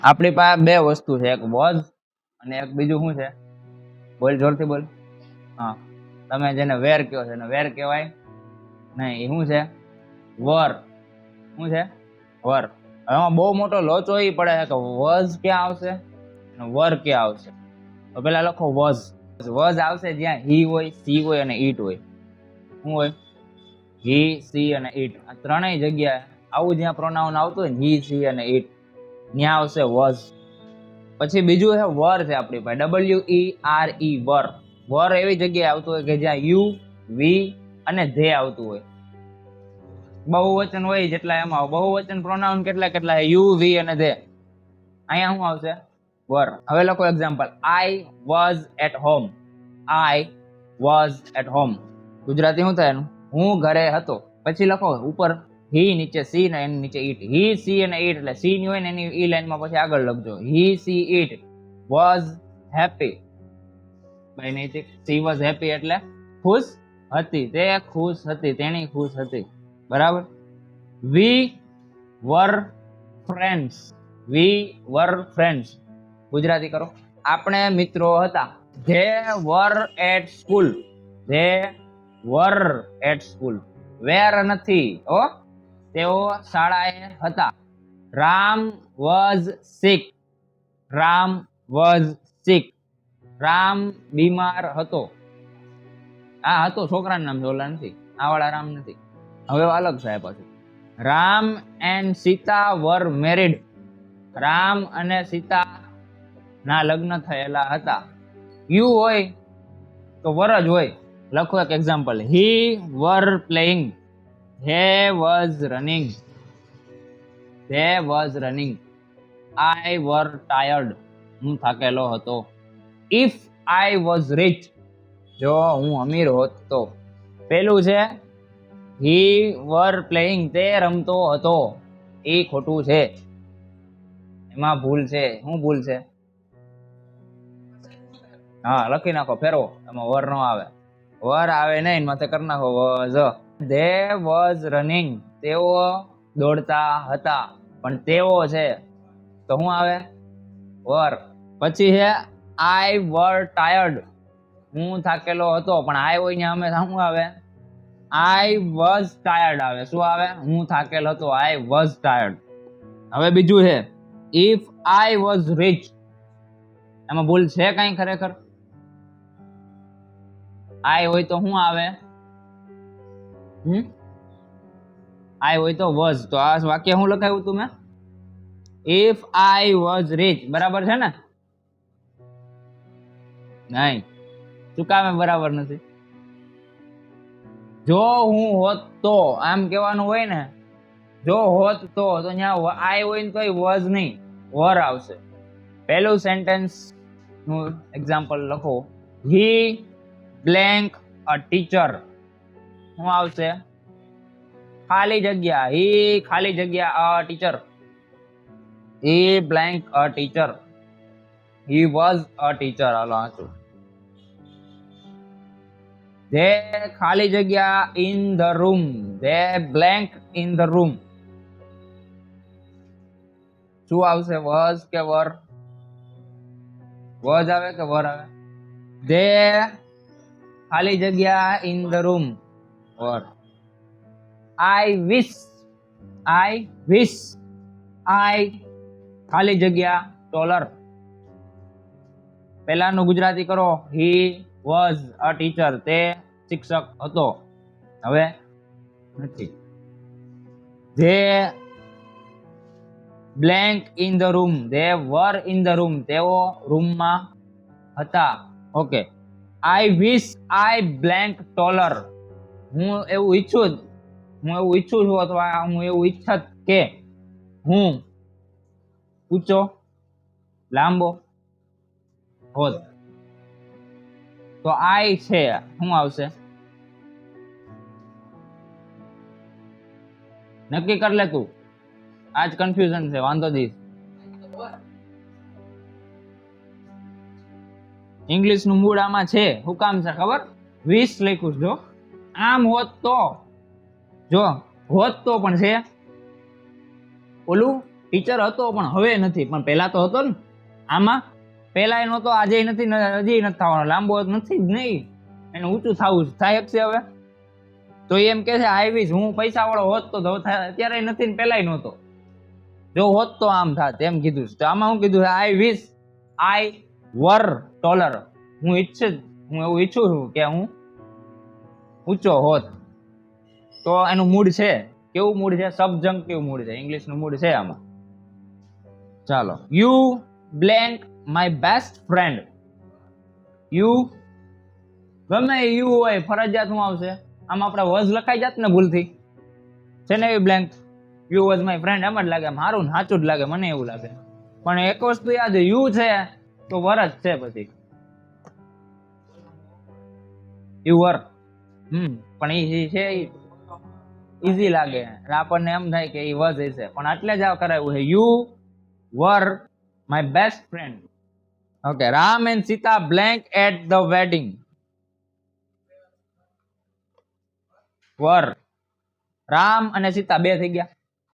આપણી પાસે બે વસ્તુ છે, એક વોઝ અને એક બીજું શું છે? બોલ, જોરથી બોલ. હા, તમે જેને વેર કહો છો એને વેર કહેવાય નહીં. એ શું છે? વર. શું છે? વર. એમાં બહુ મોટો લોચો એ પડે છે કે વોઝ ક્યાં આવશે અને વર ક્યાં આવશે. તો પેલા લખો વોઝ. વોઝ આવશે જ્યાં હી હોય, સી હોય અને ઈટ હોય. શું હોય? હી, સી અને ઈટ. આ ત્રણેય જગ્યાએ આવું જ્યાં પ્રોનાઉન આવતું હોય હી, સી અને ઈટ, ત્યાં આવશે વોઝ. પછી બીજું છે વર છે આપણી પાસે, WERE, વર. વર એવી જગ્યાએ આવતું હોય કે જ્યાં યુ, વી અને ધે આવતું હોય. બહુવચન હોય જેટલા એમાં બહુવચન પ્રોનાઉન કેટલા યુ, વી અને ધે. અહીંયા શું આવશે? વર. હવે લખો example, I was at home. I was at home. Gujarati શું થાય એનું? હું ઘરે હતો. પછી લખો ઉપર હી, નીચે સી ને એની નીચે ઈટ. હી, સી અને ઈટ, એટલે સી ની હોય ને એની ઈ લાઈનમાં પછી આગળ લખજો. હી, સી, ઈટ વોઝ હેપી. ભાઈ નૈતિક, સી વોઝ હેપી એટલે ખુશ હતી. તે ખુશ હતી, તેણી ખુશ હતી. બરાબર. We were friends. We were friends. Gujarati કરો. આપણે મિત્રો હતા. They were at school. They were at school. Were નથી, ઓ તેઓ શાળાએ હતા. Ram was sick. Ram was sick. Ram બીમાર હતો. આ હતો છોકરાનું નામ છે, ઓલા નથી. આ વાળા રામ નથી. હવે અલગ સાહેબ પાછું. Ram and Sita were married. Ram અને સીતા ના લગ્ન થયેલા હતા. યુ હોય તો વર જ હોય. લખો એક example, he were playing. He was running. They was running. I were tired. હું થાકેલો હતો. If I was rich. જો હું અમીર હોત તો. પેલું છે હી વર પ્લેઇંગ, તે રમતો હતો. એ ખોટું છે, એમાં ભૂલ છે. શું ભૂલ છે? હા, લખી નાખો, ફેરવો, એમાં વર નો આવે. વર આવે નહીં, માથે કરી નાખો વોઝ. They was running. તેઓ દોડતા હતા. પણ તેઓ છે તો શું આવે? વર. પછી છે આઈ વર ટાયર્ડ. હું થાકેલો હતો. પણ આઈ હોય ને હંમેશા શું આવે? આઈ વોઝ ટાયર્ડ આવે. શું આવે? હું થાકેલ હતો. I was tired. હવે બીજું છે ઇફ આઈ વોઝ રીચ. એમાં ભૂલ છે કઈ ખરેખર? આઈ હોય તો શું આવે? આઈ હોય તો વોઝ. તો આ વાક્ય શું લખાયું તું મેં? If I was rich. બરાબર છે ને? નહીં. શું કામ બરાબર નથી? જો હું હોત તો, આમ કહેવાનું હોય ને. જો હોત તો ત્યાં આઈ હોય ને તોય વોઝ નહીં, વર આવશે. પહેલું સેન્ટેન્સ નું એક્ઝામ્પલ લખો, હી બ્લેન્ક અ ટીચર. શું આવશે? ખાલી જગ્યા. હી ખાલી જગ્યા a teacher. He blank a teacher. He was a teacher. હાલો આચું. ધે ખાલી જગ્યા in the room. They blank in the room. શું આવશે? વોઝ કે વર? વોઝ આવે કે વર આવે? ધે ખાલી જગ્યા ઇન ધ રૂમ. વર. આઈ વિશ. આઈ વિશ. આઈ ખાલી જગ્યા ટોલર. પેલાનું ગુજરાતી કરો, હી વોઝ અ ટીચર. તે શિક્ષક હતો. હવે નથી. They blank in the room. They var in the room. તેઓ રૂમમાં હતા. Okay. I wish I blank taller. હું એવું ઈચ્છું છું અથવા હું એવું ઈચ્છત કે હું ઊંચો લાંબો હોત. તો આઈ છે શું આવશે? નક્કી કર લે તું. આજ કન્ફ્યુઝન છે, વાંધો દીસ. ઇંગ્લિશ નું મૂળ આમાં છે. શું કામ છે ખબર? વિશ લખ્યું. જો આમ હોત તો, જો હોત તો પણ છે. ઓલું ટીચર હતો પણ હવે નથી, પણ પહેલા તો હતો ને. આમાં પહેલા નહોતો, આજે નથી, હજી નથી થવાનો, લાંબો નથી જ નહીં, એને ઊંચું થવું થાય છે હવે. તો એમ કે છે આઈ વિશ, હું પૈસા વાળો હોત તો અત્યારે નથી ને પહેલાય નહોતો, જો હોત તો આમ થાત, એમ કીધું છે. તો આમાં શું કીધું છે? આઈ વિશ આઈ વર ટોલર, હું એવું ઈચ્છું છું કે હું ઊંચો હોત. તો એનું મૂડ છે, કેવું મૂડ છે? સબજંક્ટિવ મૂડ છે, ઇંગ્લિશ નું મૂડ છે આમાં. ચાલો, you blank my best friend. You, ગમે યુ હોય ફરજિયાત શું આવશે આમાં? આપણે વોઝ લખાઈ જાત ને ભૂલથી, છે ને એવી blank. You was my friend, એમ જ લાગે, મારું સાચું જ લાગે, મને એવું લાગે. પણ એક વસ્તુ યાદ, યુ છે તો વર જ છે પછી, યુ વર. પણ એ છે ઈઝી લાગે, આપણને એમ થાય કે એ વોઝ હશે, પણ એટલે જ આ કરાયું છે, you were my best friend. Okay, Ram and Sita blank at the wedding. Were, Ram અને સીતા બે થઈ ગયા.